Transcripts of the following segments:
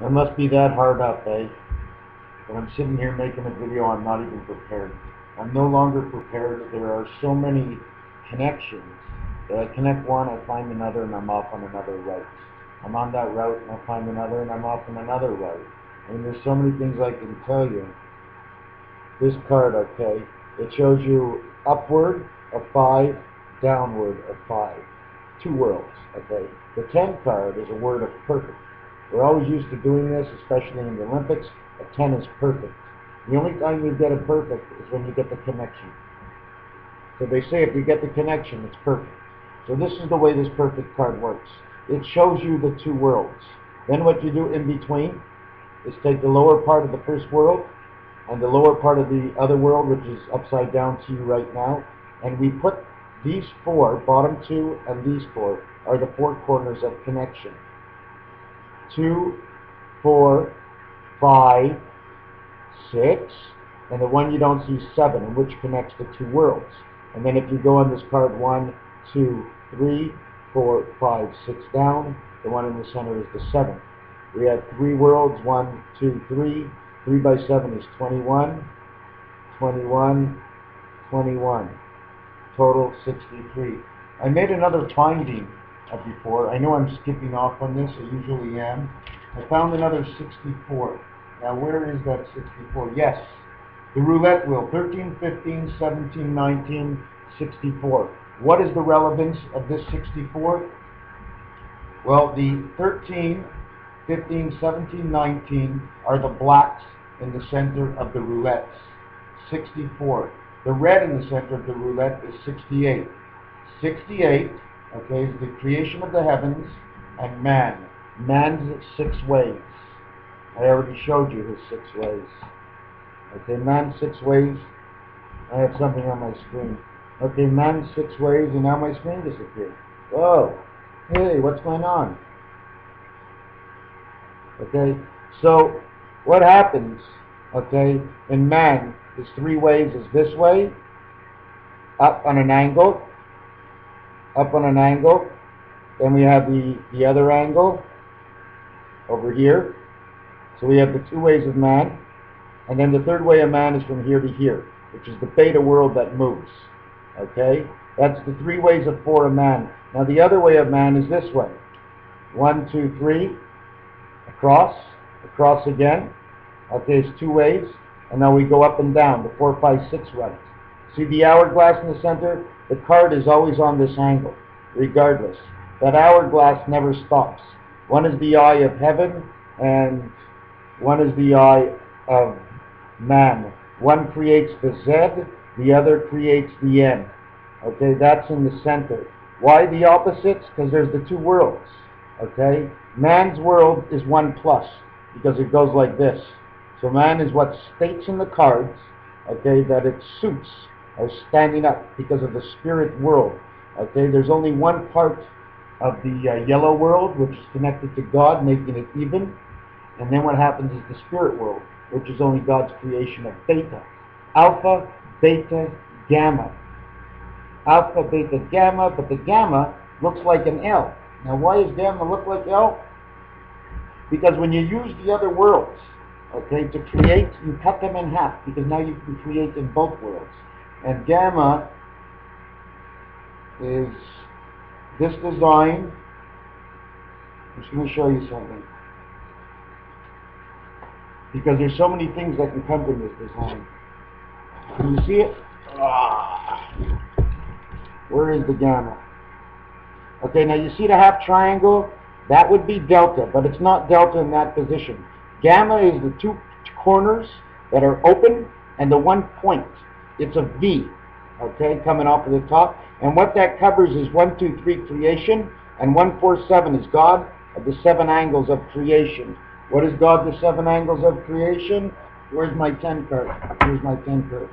It must be that hard up, eh? When I'm sitting here making a video, I'm not even prepared. I'm no longer prepared. There are so many connections that I connect one, I find another, and I'm off on another route. I'm on that route, and I find another, and I'm off on another route. I mean, there's so many things I can tell you. This card, okay, it shows you upward of 5, downward of 5. Two worlds, okay? The 10 card is a word of perfect. We're always used to doing this, especially in the Olympics. A 10 is perfect. The only time you get it perfect is when you get the connection. So they say if you get the connection, it's perfect. So this is the way this perfect card works. It shows you the two worlds. Then what you do in between is take the lower part of the first world and the lower part of the other world, which is upside down to you right now, and we put these four, bottom two and these four, are the four corners of connection. 2, 4, 5, 6, and the one you don't see, 7, which connects the two worlds. And then if you go on this card, 1, 2, 3, 4, 5, 6 down, the one in the center is the 7. We have 3 worlds, 1, 2, 3. 3 by 7 is 21, 21, 21. Total 63. I made another finding before. I know I'm skipping off on this, I usually am. I found another 64. Now where is that 64? Yes, the roulette wheel, 13, 15, 17, 19, 64. What is the relevance of this 64? Well, the 13, 15, 17, 19 are the blacks in the center of the roulettes. 64. The red in the center of the roulette is 68. 68, okay, is the creation of the heavens and man. Man's 6 ways. I already showed you his 6 ways. Okay, man's 6 ways. I have something on my screen. Okay, man's 6 ways, and now my screen disappeared. Whoa. Hey, what's going on? Okay, so what happens, okay, in man, his 3 ways is this way, up on an angle, up on an angle, then we have the other angle over here. So we have the 2 ways of man, and then the third way of man is from here to here, which is the beta world that moves. Okay, that's the 3 ways of 4 of man. Now the other way of man is this way. 1, 2, 3, across, across again. Okay, it's 2 ways, and now we go up and down, the 4, 5, 6 right. See the hourglass in the center? The card is always on this angle, regardless. That hourglass never stops. One is the eye of heaven, and one is the eye of man. One creates the Z, the other creates the N. Okay, that's in the center. Why the opposites? Because there's the 2 worlds. Okay, man's world is 1 plus, because it goes like this. So man is what states in the cards, okay, that its suits are standing up because of the spirit world. Okay, there's only one part of the yellow world, which is connected to God, making it even. And then what happens is the spirit world, which is only God's creation of beta. Alpha, beta, gamma. Alpha, beta, gamma, but the gamma looks like an L. Now why does gamma look like L? Because when you use the other worlds, okay, to create, you cut them in half, because now you can create in both worlds. And gamma is this design. I'm just going to show you something, because there's so many things that can come from this design. Can you see it? Where is the gamma? Okay, now you see the half triangle? That would be delta, but it's not delta in that position. Gamma is the 2 corners that are open and the 1 point. It's a V, okay, coming off of the top. And what that covers is 1, 2, 3 creation, and 1, 4, 7 is God of the 7 angles of creation. What is God, the 7 angles of creation? Where's my 10 card? Here's my 10 card.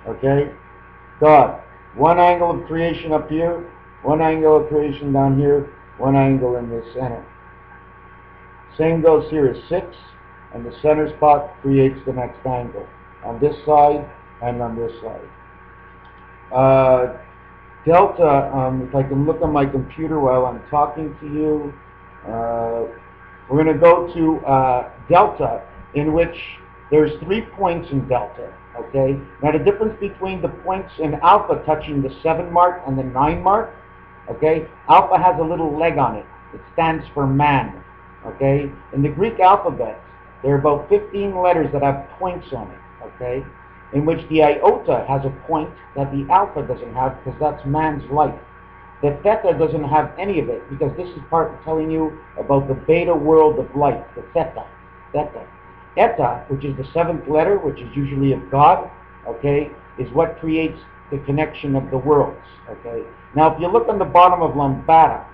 Okay, God. 1 angle of creation up here, 1 angle of creation down here, 1 angle in the center. Same goes here as 6, and the center spot creates the next angle on this side and on this side. Delta, if I can look on my computer while I'm talking to you, We're going to go to delta, in which there's 3 points in delta. Okay. Now the difference between the points in alpha touching the 7 mark and the 9 mark. Okay. Alpha has a little leg on it. It stands for man. Okay. In the Greek alphabet, there are about 15 letters that have points on it. Okay. In which the iota has a point that the alpha doesn't have, because that's man's life. The theta doesn't have any of it, because this is part of telling you about the beta world of life, the theta. Eta, which is the 7th letter, which is usually of God, okay, is what creates the connection of the worlds, okay. Now, if you look on the bottom of lambda,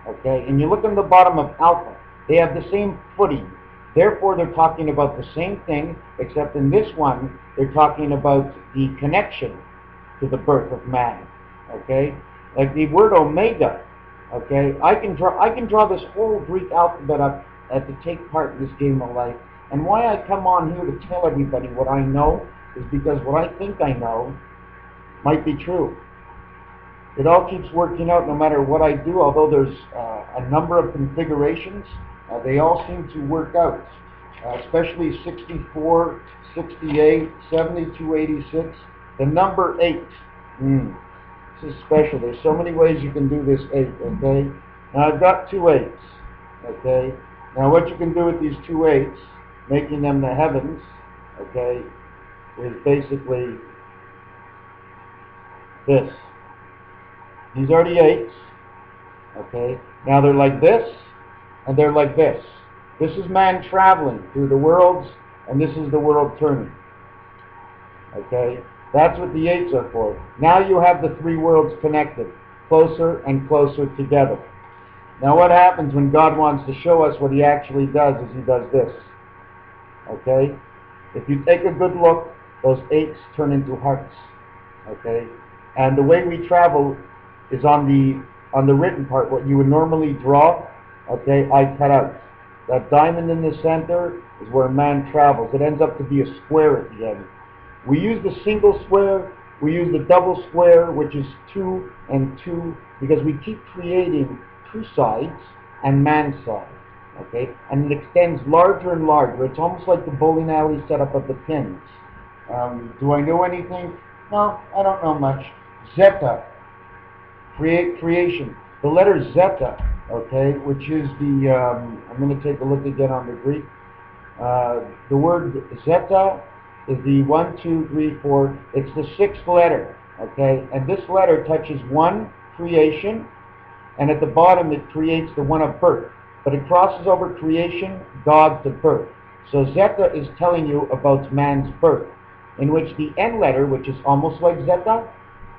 okay, and you look on the bottom of alpha, they have the same footing. Therefore, they're talking about the same thing, except in this one, they're talking about the connection to the birth of man, okay. Like the word omega, okay, I can draw this whole Greek alphabet up to take part in this game of life. And why I come on here to tell everybody what I know is because what I think I know might be true. It all keeps working out no matter what I do, although there's a number of configurations, they all seem to work out, especially 64, 68, 72, 86, the number 8. This is special. There's so many ways you can do this 8, okay? Now I've got 2 8s, okay? Now what you can do with these 2 8s, making them the heavens, okay, is basically this. These are the 8s, okay? Now they're like this, and they're like this. This is man traveling through the worlds, and this is the world turning, okay? That's what the 8s are for. Now you have the 3 worlds connected, closer and closer together. Now what happens when God wants to show us what he actually does is he does this. Okay? If you take a good look, those 8s turn into hearts. Okay? And the way we travel is on the written part. What you would normally draw, okay, I cut out. That diamond in the center is where man travels. It ends up to be a square at the end. We use the single square, we use the double square, which is 2 and 2, because we keep creating 2 sides and man's side, okay? And it extends larger and larger. It's almost like the bowling alley setup of the pins. Do I know anything? No, I don't know much. Zeta, creation. The letter zeta, okay, which is the, I'm going to take a look again on the Greek. The word zeta is the 1, 2, 3, 4. It's the 6th letter, okay? And this letter touches 1, creation, and at the bottom it creates the 1 of birth. But it crosses over creation, God to birth. So zeta is telling you about man's birth, in which the N letter, which is almost like zeta,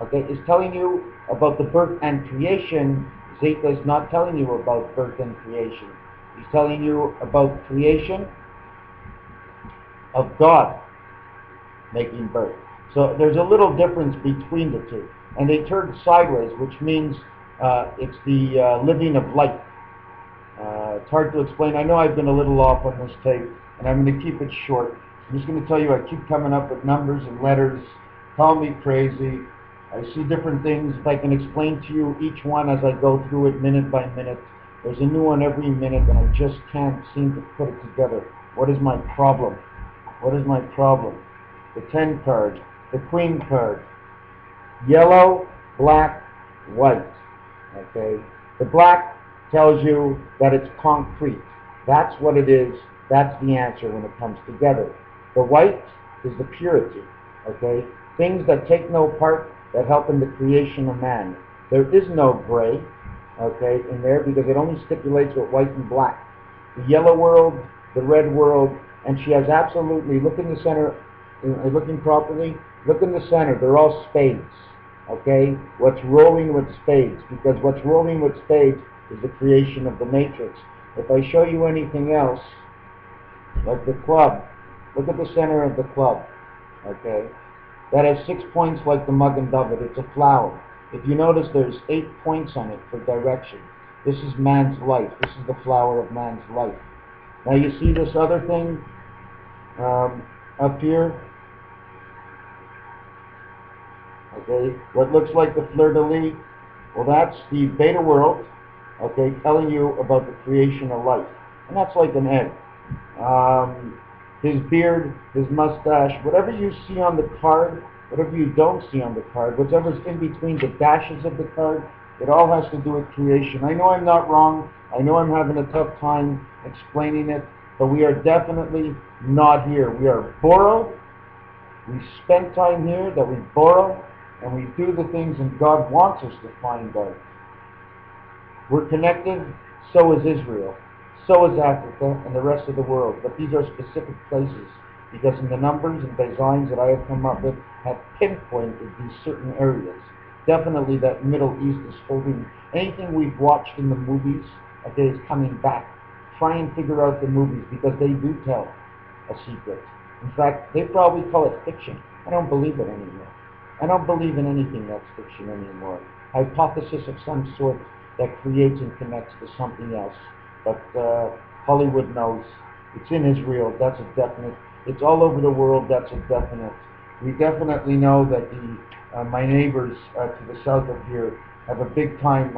okay, is telling you about the birth and creation. Zeta is not telling you about birth and creation. He's telling you about creation of God making birth. So there's a little difference between the two. And they turn sideways, which means it's the living of life. It's hard to explain. I know I've been a little off on this tape, and I'm going to keep it short. I'm just going to tell you I keep coming up with numbers and letters. Call me crazy. I see different things. If I can explain to you each one as I go through it minute by minute. There's a new one every minute, and I just can't seem to put it together. What is my problem? What is my problem? The 10 card, the Queen card, yellow, black, white, okay? The black tells you that it's concrete. That's what it is. That's the answer when it comes together. The white is the purity, okay? Things that take no part, that help in the creation of man. There is no gray, okay, in there, because it only stipulates with white and black. The yellow world, the red world, and she has absolutely, look in the center, looking properly, look in the center, they're all spades, okay? What's rolling with spades, because what's rolling with spades is the creation of the matrix. If I show you anything else, like the club, look at the center of the club, okay? That has 6 points like the mug and dove. It's a flower. If you notice, there's 8 points on it for direction. This is man's life. This is the flower of man's life. Now you see this other thing up here? Okay, what looks like the fleur-de-lis? Well, that's the beta world, okay, telling you about the creation of life. And that's like an egg. His beard, his mustache, whatever you see on the card, whatever you don't see on the card, whatever's in between the dashes of the card, it all has to do with creation. I know I'm not wrong. I know I'm having a tough time explaining it, but we are definitely not here. We are borrowed. We spend time here that we borrow, and we do the things and God wants us to find out. We're connected, so is Israel, so is Africa and the rest of the world. But these are specific places, because in the numbers and designs that I have come up with have pinpointed these certain areas. Definitely that Middle East is holding anything we've watched in the movies, okay, is coming back. Try and figure out the movies, because they do tell a secret. In fact, they probably call it fiction. I don't believe it anymore. I don't believe in anything that's fiction anymore. Hypothesis of some sort that creates and connects to something else. But Hollywood knows. It's in Israel, that's a definite. It's all over the world, that's a definite. We definitely know that my neighbors to the south of here have a big time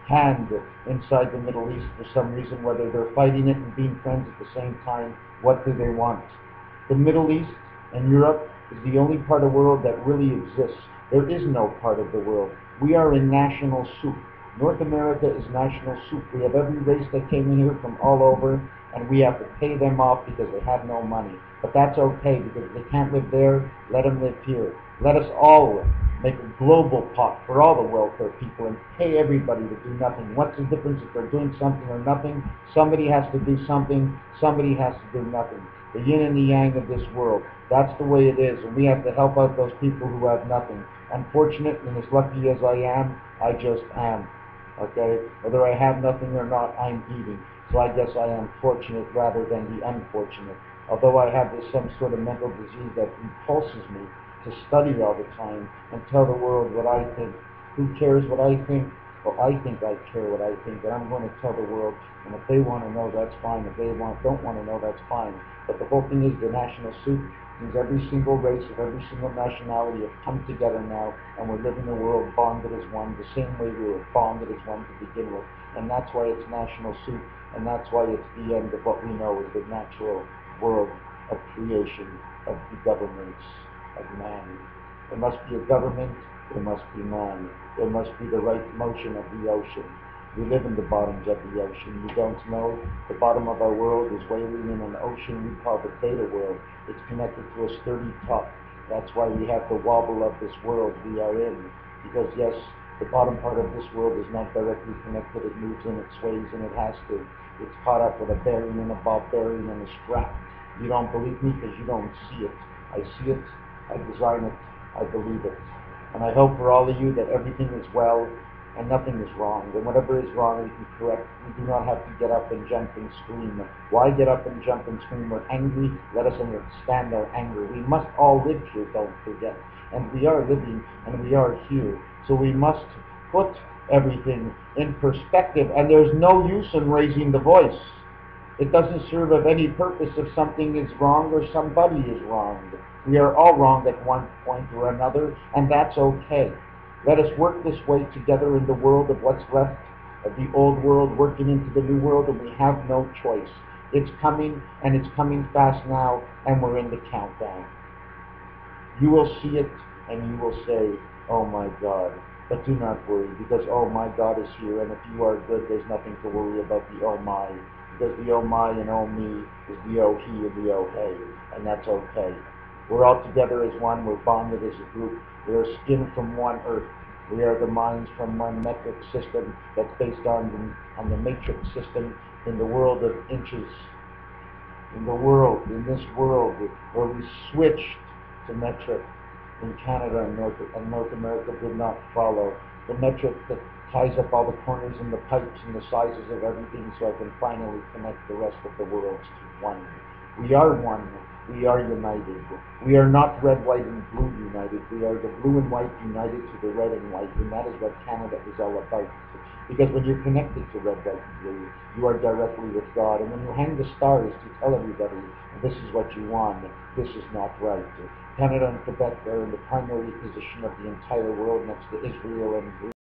hand inside the Middle East for some reason, whether they're fighting it and being friends at the same time. What do they want? The Middle East and Europe is the only part of the world that really exists. There is no part of the world. We are in national soup. North America is national soup. We have every race that came in here from all over, and we have to pay them off because they have no money. But that's okay, because if they can't live there, let them live here. Let us all make a global pot for all the welfare people and pay everybody to do nothing. What's the difference if they're doing something or nothing? Somebody has to do something, somebody has to do nothing. The yin and the yang of this world. That's the way it is, and we have to help out those people who have nothing. Unfortunate, and as lucky as I am, I just am. Okay? Whether I have nothing or not, I'm eating. So I guess I am fortunate rather than the unfortunate. Although I have some sort of mental disease that repulses me to study all the time and tell the world what I think. Who cares what I think? Well, I think I care what I think, and I'm going to tell the world. And if they want to know, that's fine. If they don't want to know, that's fine. But the whole thing is the national soup means every single race of every single nationality have come together now, and we're living in a world bonded as one, the same way we were bonded as one to begin with. And that's why it's national soup, and that's why it's the end of what we know is the natural world of creation, of the governments of man. There must be a government, there must be man. There must be the right motion of the ocean. We live in the bottoms of the ocean. You don't know, the bottom of our world is wailing in an ocean we call the beta world. It's connected to a sturdy top. That's why we have the wobble of this world we are in. Because yes, the bottom part of this world is not directly connected. It moves and it sways and it has to. It's caught up with a bearing and a bob bearing and a strap. You don't believe me because you don't see it. I see it, I design it, I believe it. And I hope for all of you that everything is well and nothing is wrong. And whatever is wrong, we can correct. We do not have to get up and jump and scream. Why get up and jump and scream? We're angry. Let us understand our anger. We must all live here, don't forget. And we are living and we are here. So we must put everything in perspective. And there's no use in raising the voice. It doesn't serve of any purpose if something is wrong or somebody is wrong. We are all wrong at one point or another, and that's okay. Let us work this way together in the world of what's left of the old world, working into the new world, and we have no choice. It's coming, and it's coming fast now, and we're in the countdown. You will see it, and you will say, oh my God. But do not worry, because oh my God is here, and if you are good, there's nothing to worry about the oh my. Because the oh my and oh me is the oh he and the oh hey, and that's okay. We're all together as one, we're bonded as a group, we are skin from one earth, we are the minds from one metric system that's based on the matrix system in the world of inches. In this world, where we switched to metric in Canada and North America did not follow. The metric that ties up all the corners and the pipes and the sizes of everything so I can finally connect the rest of the world to one. We are one. We are united. We are not red, white, and blue united. We are the blue and white united to the red and white, and that is what Canada is all about. Because when you're connected to red, white, and blue, you are directly with God. And when you hang the stars to tell everybody, this is what you want, this is not right. Canada and Quebec are in the primary position of the entire world next to Israel and